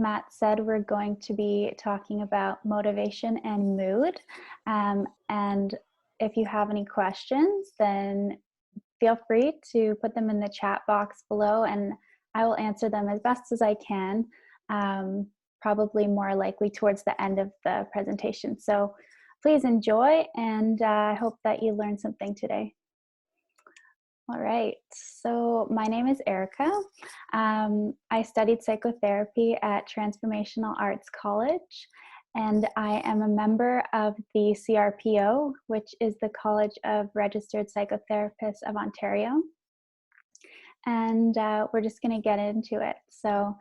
Matt said, we're going to be talking about motivation and mood. And if you have any questions, then feel free to put them in the chat box below, and I will answer them as best as I can, probably more likely towards the end of the presentation. So please enjoy, and I hope that you learned something today. All right, so my name is Erica. I studied psychotherapy at Transformational Arts College, and I am a member of the CRPO, which is the College of Registered Psychotherapists of Ontario. And we're just going to get into it. So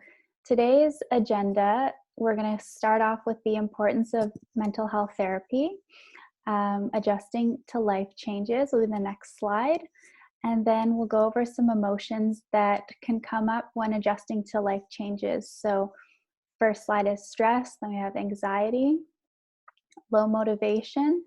today's agenda, we're going to start off with the importance of mental health therapy. Adjusting to life changes will be the next slide. And then we'll go over some emotions that can come up when adjusting to life changes. So first slide is stress, then we have anxiety, low motivation,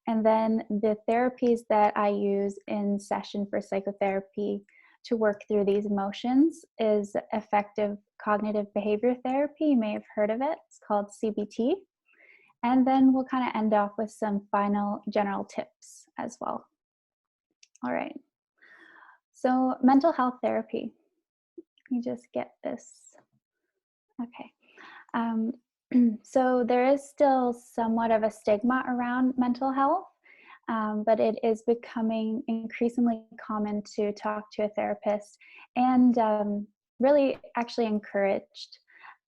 and then the therapies that I use in session for psychotherapy to work through these emotions is effective cognitive behavior therapy. You may have heard of it. It's called CBT. And then we'll kind of end off with some final general tips as well. All right. So mental health therapy, let me just get this. Okay. So there is still somewhat of a stigma around mental health, but it is becoming increasingly common to talk to a therapist and really actually encouraged.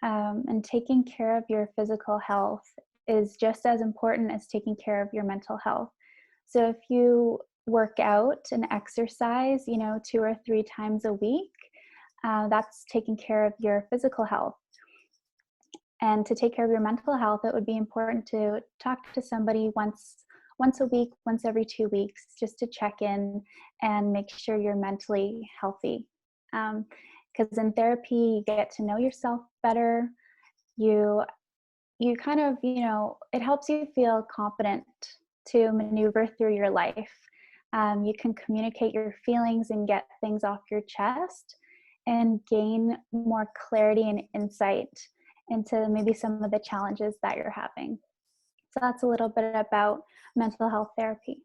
And taking care of your physical health is just as important as taking care of your mental health. So if you work out and exercise, 2 or 3 times a week, that's taking care of your physical health. And to take care of your mental health, it would be important to talk to somebody once a week, once every 2 weeks, just to check in and make sure you're mentally healthy. Because in therapy, you get to know yourself better. You kind of, it helps you feel confident to maneuver through your life. You can communicate your feelings and get things off your chest and gain more clarity and insight into maybe some of the challenges that you're having. So that's a little bit about mental health therapy.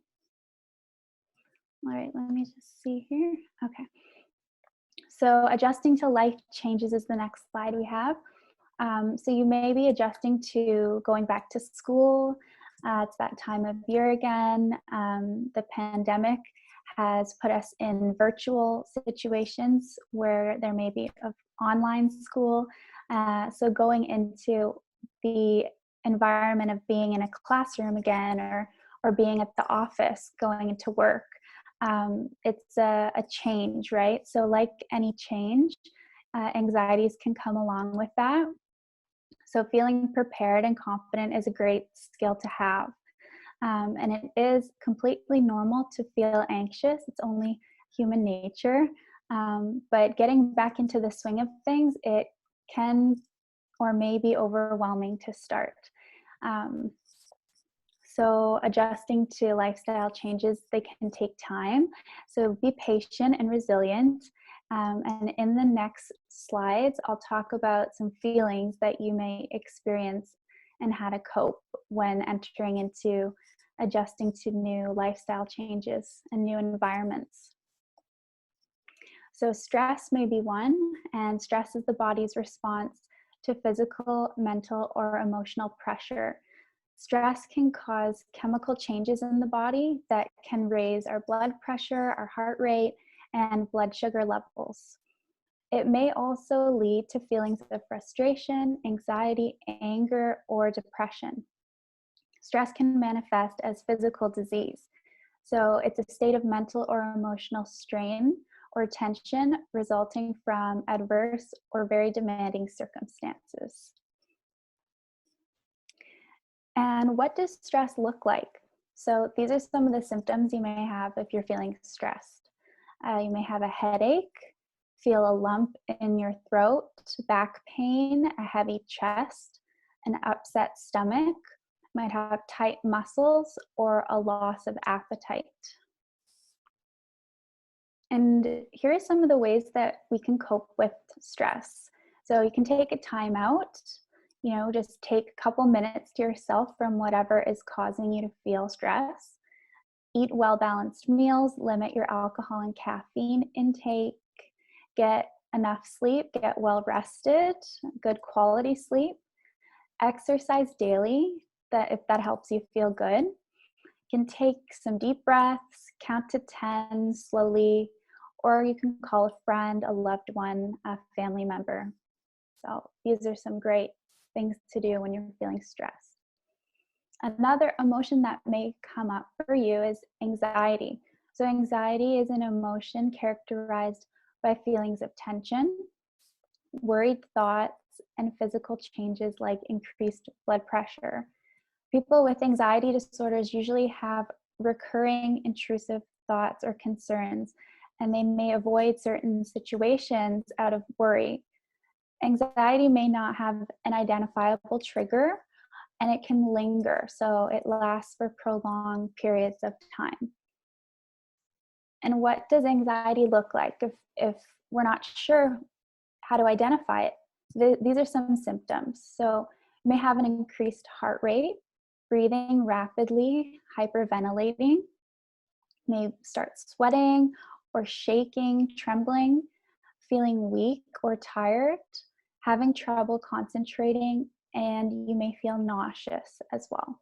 All right, let me just see here. Okay. So adjusting to life changes is the next slide we have. So you may be adjusting to going back to school. It's that time of year again. The pandemic has put us in virtual situations where there may be an online school. So going into the environment of being in a classroom again, or being at the office, going into work, it's a change, right? So like any change, anxieties can come along with that. So feeling prepared and confident is a great skill to have. And it is completely normal to feel anxious. It's only human nature. But getting back into the swing of things, it can or may be overwhelming to start. So adjusting to lifestyle changes, they can take time. So be patient and resilient. And in the next slides, I'll talk about some feelings that you may experience and how to cope when entering into adjusting to new lifestyle changes and new environments. So stress may be one, and stress is the body's response to physical, mental, or emotional pressure. Stress can cause chemical changes in the body that can raise our blood pressure, our heart rate, and blood sugar levels. It may also lead to feelings of frustration, anxiety, anger, or depression. Stress can manifest as physical disease. So it's a state of mental or emotional strain or tension resulting from adverse or very demanding circumstances. And what does stress look like? So these are some of the symptoms you may have if you're feeling stressed. You may have a headache, feel a lump in your throat, back pain, a heavy chest, an upset stomach, might have tight muscles, or a loss of appetite. And here are some of the ways that we can cope with stress. So you can take a time out, just take a couple minutes to yourself from whatever is causing you to feel stress. Eat well-balanced meals, limit your alcohol and caffeine intake, get enough sleep, get well rested, good quality sleep. Exercise daily, that if that helps you feel good. You can take some deep breaths, count to 10 slowly, or you can call a friend, a loved one, a family member. So these are some great things to do when you're feeling stressed. Another emotion that may come up for you is anxiety. So anxiety is an emotion characterized by feelings of tension, worried thoughts, and physical changes like increased blood pressure. People with anxiety disorders usually have recurring intrusive thoughts or concerns, and they may avoid certain situations out of worry. Anxiety may not have an identifiable trigger, and it can linger, so it lasts for prolonged periods of time. And what does anxiety look like if we're not sure how to identify it? These are some symptoms. So you may have an increased heart rate, breathing rapidly, hyperventilating, may start sweating or shaking, trembling, feeling weak or tired, having trouble concentrating, and you may feel nauseous as well.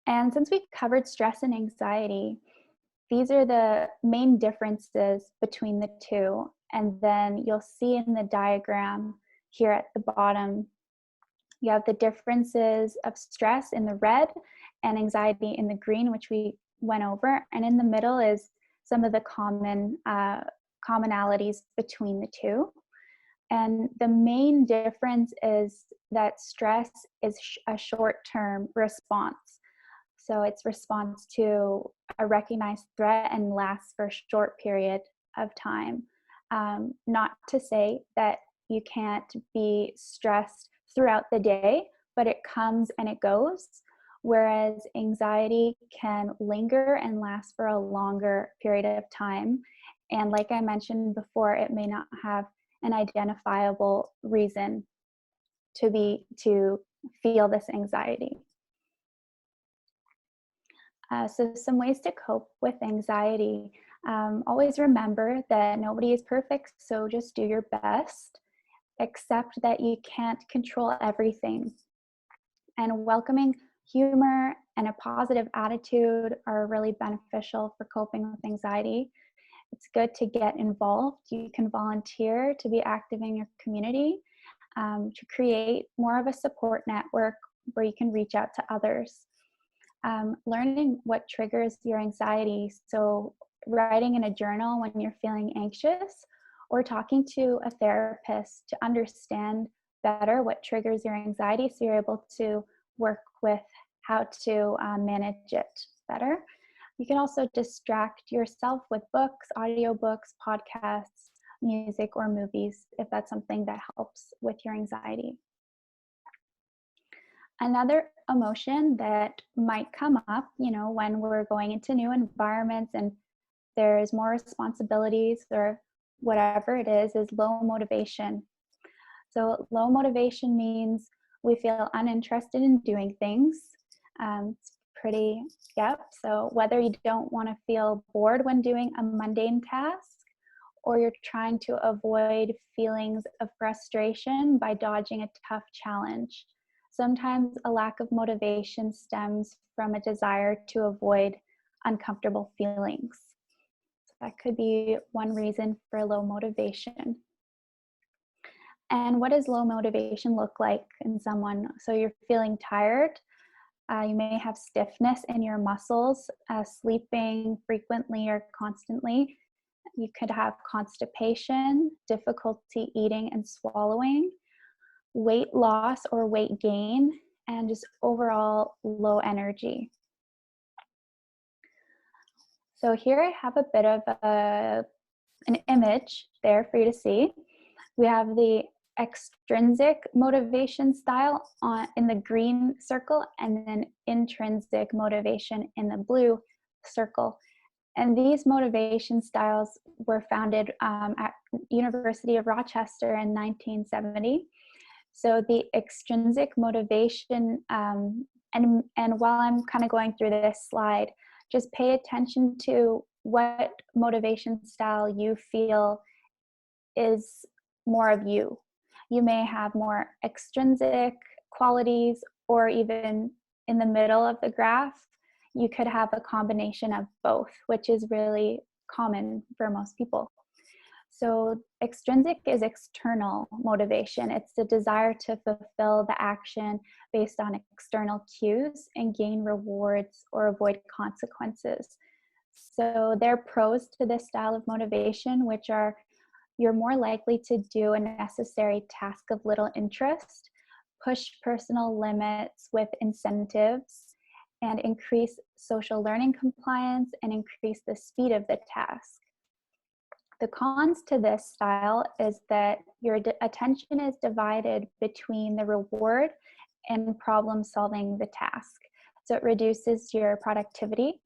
And since we've covered stress and anxiety, these are the main differences between the two. And then you'll see in the diagram here at the bottom, you have the differences of stress in the red and anxiety in the green, which we went over. And in the middle is some of the commonalities between the two. And the main difference is that stress is a short-term response. So it's response to a recognized threat and lasts for a short period of time. Not to say that you can't be stressed throughout the day, but it comes and it goes, whereas anxiety can linger and last for a longer period of time. And like I mentioned before, it may not have an identifiable reason to feel this anxiety. So some ways to cope with anxiety. Always remember that nobody is perfect, so just do your best. Accept that you can't control everything. And welcoming humor and a positive attitude are really beneficial for coping with anxiety. It's good to get involved. You can volunteer to be active in your community, to create more of a support network where you can reach out to others. Learning what triggers your anxiety. So writing in a journal when you're feeling anxious, or talking to a therapist to understand better what triggers your anxiety so you're able to work with how to manage it better. You can also distract yourself with books, audiobooks, podcasts, music, or movies if that's something that helps with your anxiety. Another emotion that might come up, when we're going into new environments and there's more responsibilities or whatever it is low motivation. So low motivation means we feel uninterested in doing things. It's pretty, yep. So whether you don't want to feel bored when doing a mundane task, or you're trying to avoid feelings of frustration by dodging a tough challenge. Sometimes a lack of motivation stems from a desire to avoid uncomfortable feelings. So that could be one reason for low motivation. And what does low motivation look like in someone? So you're feeling tired. You may have stiffness in your muscles, sleeping frequently or constantly. You could have constipation, difficulty eating and swallowing, weight loss or weight gain, and just overall low energy. So here I have a bit of an image there for you to see. We have the extrinsic motivation style in the green circle, and then intrinsic motivation in the blue circle. And these motivation styles were founded at University of Rochester in 1970. So the extrinsic motivation, and while I'm kind of going through this slide, just pay attention to what motivation style you feel is more of you. You may have more extrinsic qualities, or even in the middle of the graph, you could have a combination of both, which is really common for most people. So extrinsic is external motivation. It's the desire to fulfill the action based on external cues and gain rewards or avoid consequences. So there are pros to this style of motivation, which are: you're more likely to do a necessary task of little interest, push personal limits with incentives, and increase social learning compliance and increase the speed of the task. The cons to this style is that your attention is divided between the reward and problem solving the task. So it reduces your productivity.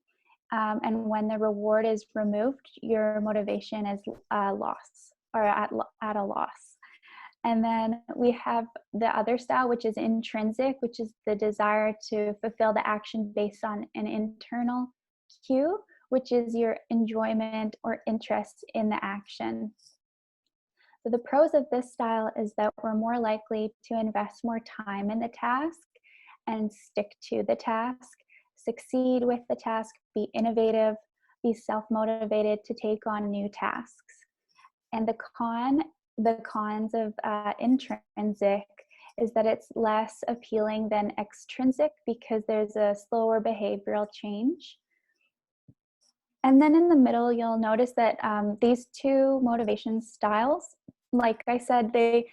And when the reward is removed, your motivation is lost, or at a loss. And then we have the other style, which is intrinsic, which is the desire to fulfill the action based on an internal cue, which is your enjoyment or interest in the action. So the pros of this style is that we're more likely to invest more time in the task and stick to the task, succeed with the task, be innovative, be self-motivated to take on new tasks. And the cons of intrinsic is that it's less appealing than extrinsic because there's a slower behavioral change. And then in the middle, you'll notice that these two motivation styles, like I said, they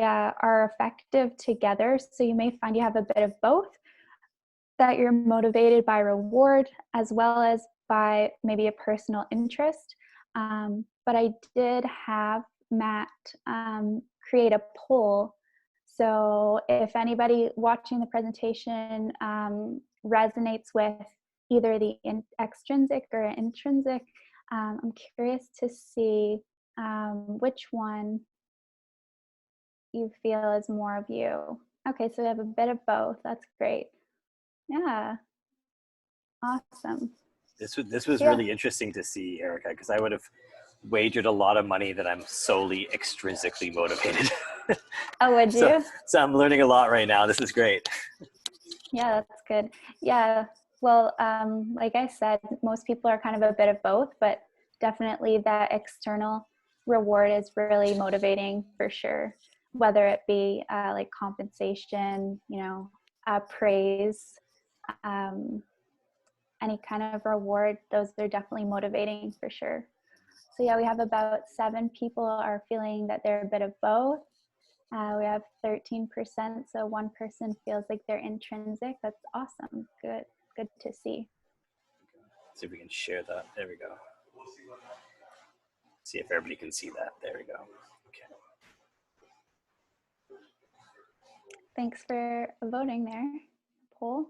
are effective together. So you may find you have a bit of both, that you're motivated by reward as well as by maybe a personal interest. But I did have Matt create a poll. So if anybody watching the presentation resonates with either the extrinsic or intrinsic, I'm curious to see which one you feel is more of you. Okay, so we have a bit of both. That's great. Yeah, awesome. This was really interesting to see, Erica, because I would have wagered a lot of money that I'm solely extrinsically motivated. Oh, would you? So I'm learning a lot right now. This is great. Yeah, that's good. Yeah, well, like I said, most people are kind of a bit of both, but definitely that external reward is really motivating for sure, whether it be like compensation, praise, any kind of reward. Those are definitely motivating for sure. So yeah, we have about 7 people are feeling that they're a bit of both. We have 13%, so 1 person feels like they're intrinsic. That's awesome. Good to see. See if we can share that. There we go. See if everybody can see that. There we go. Okay. Thanks for voting there, poll.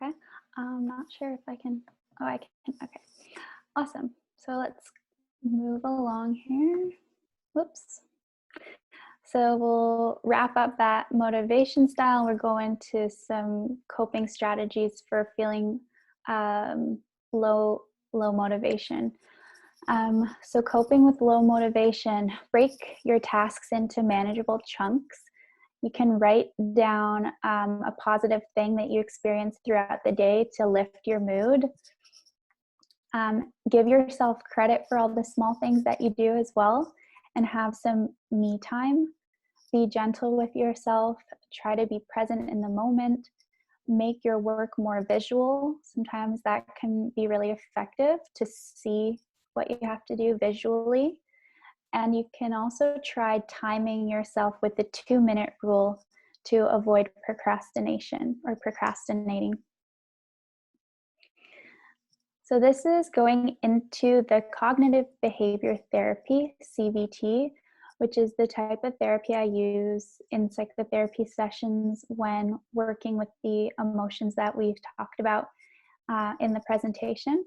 Okay, I'm not sure if I can, oh, I can, okay. Awesome, so let's move along here. Whoops. So we'll wrap up that motivation style. We're going to some coping strategies for feeling low motivation. So coping with low motivation, break your tasks into manageable chunks. You can write down a positive thing that you experience throughout the day to lift your mood. Give yourself credit for all the small things that you do as well, and have some me time. Be gentle with yourself. Try to be present in the moment. Make your work more visual. Sometimes that can be really effective to see what you have to do visually. And you can also try timing yourself with the 2-minute rule to avoid procrastination or procrastinating. So this is going into the cognitive behavior therapy, CBT, which is the type of therapy I use in psychotherapy sessions when working with the emotions that we've talked about in the presentation.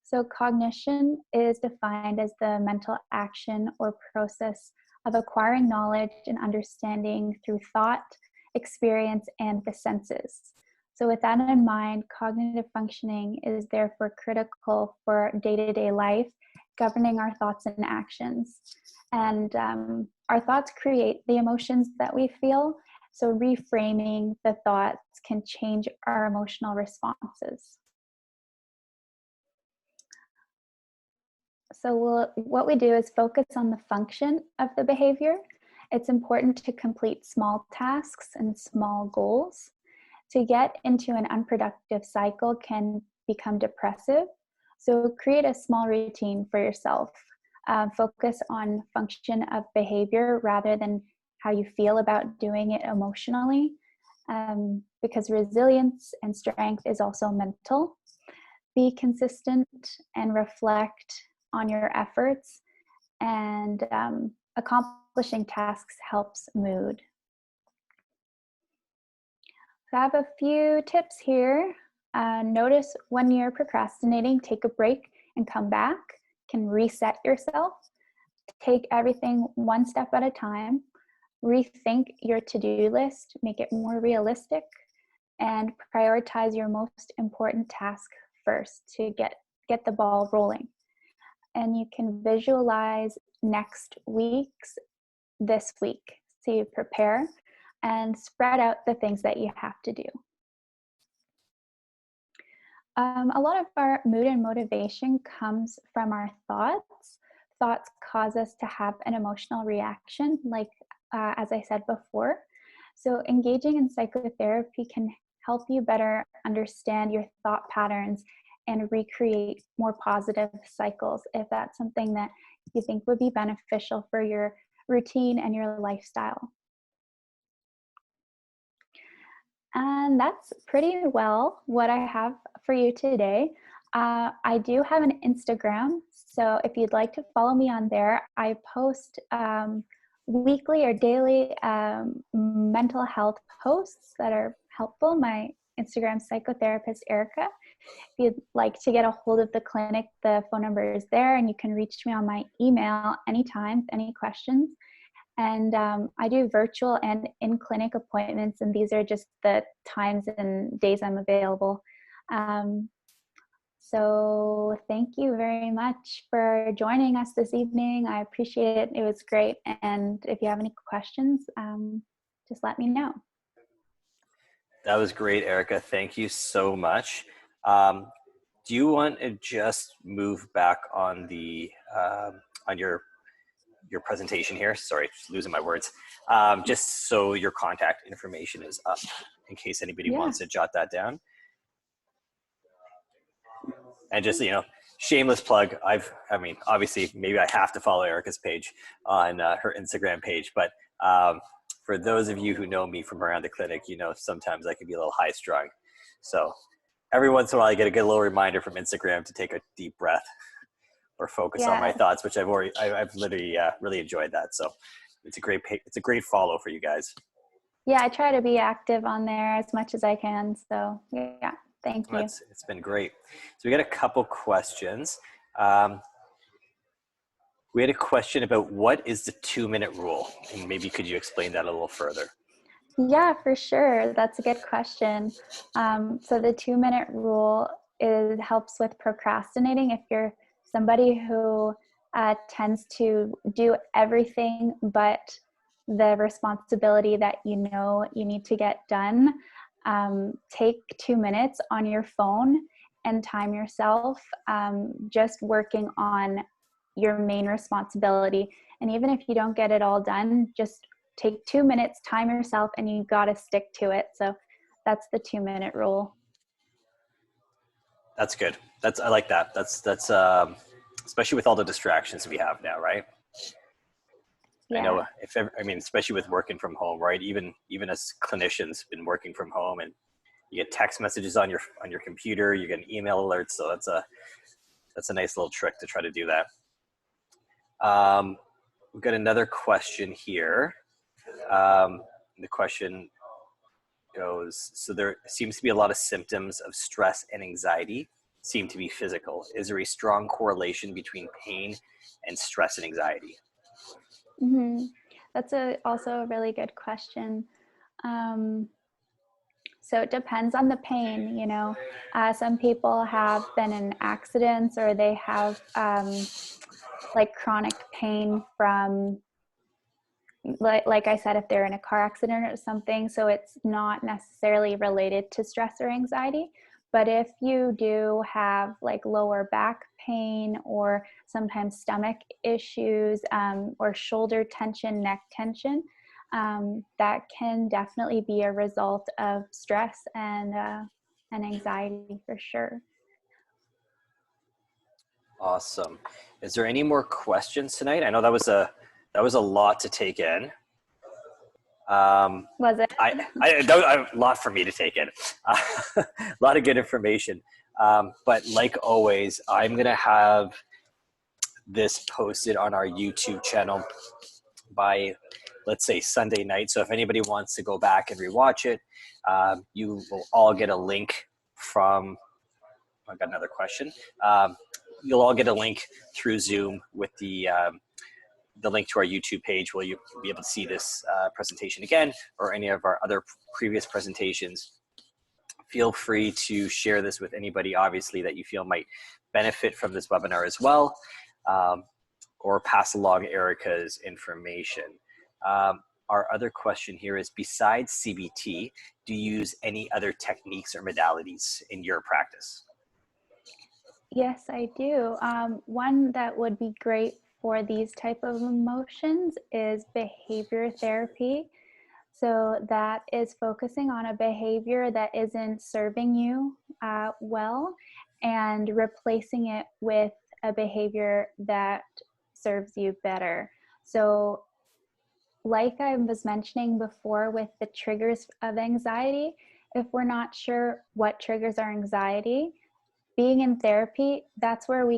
So cognition is defined as the mental action or process of acquiring knowledge and understanding through thought, experience, and the senses. So with that in mind, cognitive functioning is therefore critical for day-to-day life, governing our thoughts and actions. And our thoughts create the emotions that we feel. So reframing the thoughts can change our emotional responses. So what we do is focus on the function of the behavior. It's important to complete small tasks and small goals. To get into an unproductive cycle can become depressive. So create a small routine for yourself. Focus on function of behavior rather than how you feel about doing it emotionally, because resilience and strength is also mental. Be consistent and reflect on your efforts, and accomplishing tasks helps mood. So I have a few tips here. Notice when you're procrastinating, take a break and come back. Can reset yourself. Take everything one step at a time. Rethink your to-do list, make it more realistic, and prioritize your most important task first to get the ball rolling. And you can visualize next week's this week. So you prepare and spread out the things that you have to do. A lot of our mood and motivation comes from our thoughts. Thoughts cause us to have an emotional reaction, like as I said before. So engaging in psychotherapy can help you better understand your thought patterns and recreate more positive cycles if that's something that you think would be beneficial for your routine and your lifestyle. And that's pretty well what I have for you today. I do have an Instagram, so if you'd like to follow me on there, I post weekly or daily mental health posts that are helpful. My Instagram psychotherapist Erica. If you'd like to get a hold of the clinic, the phone number is there, and you can reach me on my email anytime with any questions. And I do virtual and in-clinic appointments, and these are just the times and days I'm available. So thank you very much for joining us this evening. I appreciate it. It was great. And if you have any questions, just let me know. That was great, Erica. Thank you so much. Do you want to just move back on the on your presentation here? Sorry, just losing my words. Just so your contact information is up in case anybody wants to jot that down. And just, shameless plug. I mean, obviously, maybe I have to follow Erica's page on her Instagram page, but for those of you who know me from around the clinic, sometimes I can be a little high strung. So every once in a while, I get a good little reminder from Instagram to take a deep breath or focus on my thoughts, which I've literally really enjoyed that. So it's a great follow for you guys. Yeah, I try to be active on there as much as I can. So yeah, thank you. It's been great. So we got a couple questions. We had a question about what is the 2-minute rule, and maybe could you explain that a little further? Yeah, for sure. That's a good question. So the 2-minute rule helps with procrastinating. If you're somebody who tends to do everything but the responsibility that you need to get done, take 2 minutes on your phone and time yourself just working on your main responsibility. And even if you don't get it all done, just take 2 minutes, time yourself, and you got to stick to it. So that's the 2-minute rule. That's good. I like that. That's especially with all the distractions we have now, right? Yeah. I know especially with working from home, right? Even as clinicians been working from home, and you get text messages on your computer, you get email alerts. So that's a nice little trick to try to do that. We've got another question here. The question goes, so there seems to be a lot of symptoms of stress and anxiety seem to be physical. Is there a strong correlation between pain and stress and anxiety? Hmm. That's also a really good question. Um, so it depends on the pain, you know. Some people have been in accidents, or they have like chronic pain from, like I said, if they're in a car accident or something. So it's not necessarily related to stress or anxiety. But if you do have like lower back pain, or sometimes stomach issues, or shoulder tension, neck tension, that can definitely be a result of stress and anxiety for sure. Awesome. Is there any more questions tonight? I know that was a lot to take in. Um, Was it? that was a lot for me to take in. A lot of good information. But like always, I'm going to have this posted on our YouTube channel by, let's say, Sunday night. So if anybody wants to go back and rewatch it, you will all get a link from, I've got another question. You'll all get a link through Zoom with the link to our YouTube page where you'll be able to see this presentation again, or any of our other previous presentations. Feel free to share this with anybody, obviously, that you feel might benefit from this webinar as well, or pass along Erica's information. Our other question here is, besides CBT, do you use any other techniques or modalities in your practice? Yes, I do. One that would be great for these type of emotions is behavior therapy. So that is focusing on a behavior that isn't serving you well, and replacing it with a behavior that serves you better. So like I was mentioning before with the triggers of anxiety, if we're not sure what triggers our anxiety, being in therapy, that's where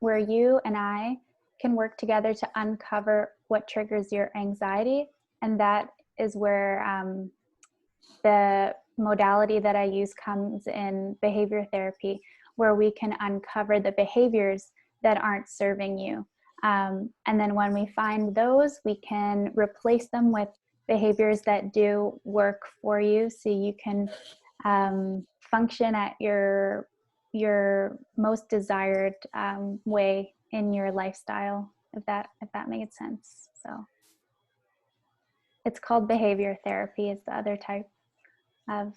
where you and I can work together to uncover what triggers your anxiety. And that is where the modality that I use comes in, behavior therapy, where we can uncover the behaviors that aren't serving you. And then when we find those, we can replace them with behaviors that do work for you, so you can function at your most desired way in your lifestyle, if that made sense. So it's called behavior therapy, is the other type of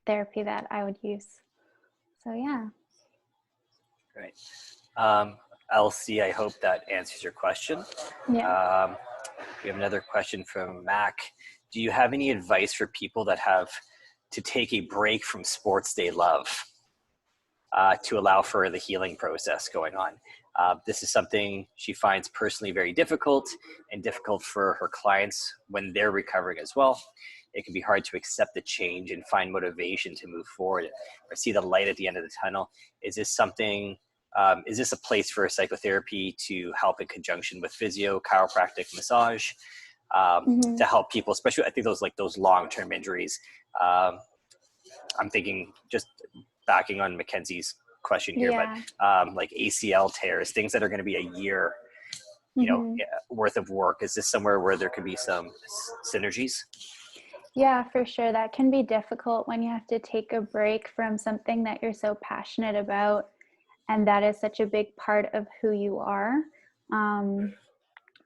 therapy that I would use. So yeah. Great. Elsie, I hope that answers your question. Yeah. We have another question from Mac. Do you have any advice for people that have to take a break from sports they love to allow for the healing process going on? This is something she finds personally very difficult, and difficult for her clients when they're recovering as well. It can be hard to accept the change and find motivation to move forward or see the light at the end of the tunnel. Is this something, is this a place for psychotherapy to help in conjunction with physio, chiropractic, massage, to help people, especially I think those long-term injuries? I'm thinking, just backing on Mackenzie's question here, Yeah. but like ACL tears, things that are going to be a year, worth of work. Is this somewhere where there could be some synergies? Yeah, for sure. That can be difficult when you have to take a break from something that you're so passionate about, and that is such a big part of who you are.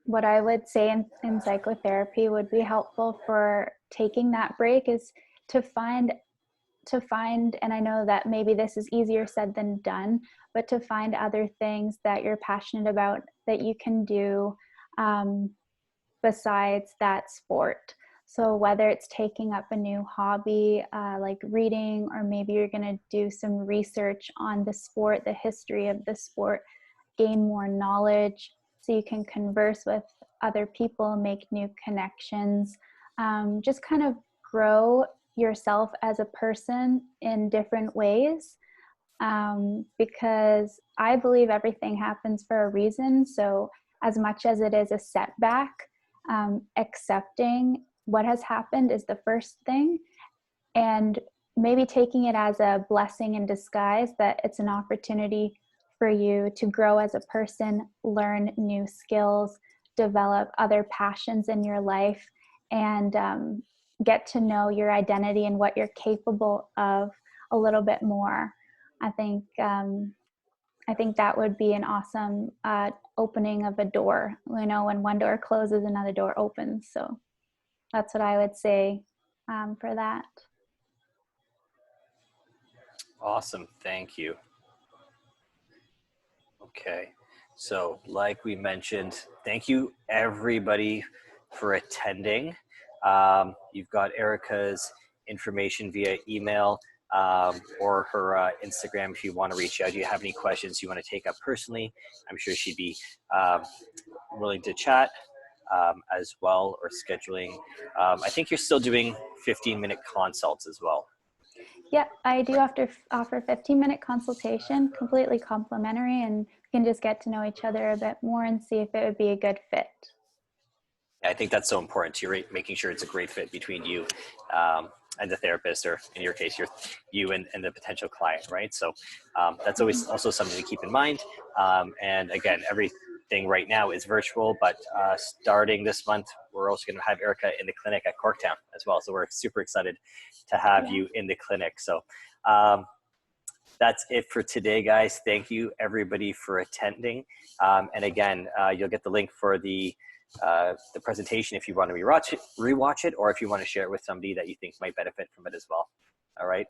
What I would say in psychotherapy would be helpful for taking that break is to find, and I know that maybe this is easier said than done, but to find other things that you're passionate about that you can do besides that sport. So whether it's taking up a new hobby, like reading, or maybe you're going to do some research on the sport, the history of the sport, gain more knowledge so you can converse with other people, make new connections, just kind of grow yourself as a person in different ways, because I believe everything happens for a reason. So as much as it is a setback, accepting what has happened is the first thing, and maybe taking it as a blessing in disguise, that it's an opportunity for you to grow as a person, learn new skills, develop other passions in your life, and get to know your identity and what you're capable of a little bit more. I think I think that would be an awesome opening of a door. You know, when one door closes, another door opens. So that's what I would say for that. Awesome. Thank you. Okay. So, like we mentioned, thank you everybody for attending. You've got Erica's information via email or her Instagram if you want to reach out. Do you have any questions you want to take up personally? I'm sure she'd be willing to chat as well, or scheduling. I think you're still doing 15-minute consults as well. Yeah, I do have to offer 15-minute consultation, completely complimentary, and we can just get to know each other a bit more and see if it would be a good fit. I think that's so important to you, making sure it's a great fit between you and the therapist, or in your case, you and the potential client, right? So that's always also something to keep in mind. And again, everything right now is virtual, but starting this month, we're also going to have Erica in the clinic at Corktown as well. So we're super excited to have you in the clinic. So that's it for today, guys. Thank you everybody for attending. And again, you'll get the link for the presentation if you want to rewatch it, or if you want to share it with somebody that you think might benefit from it as well. All right.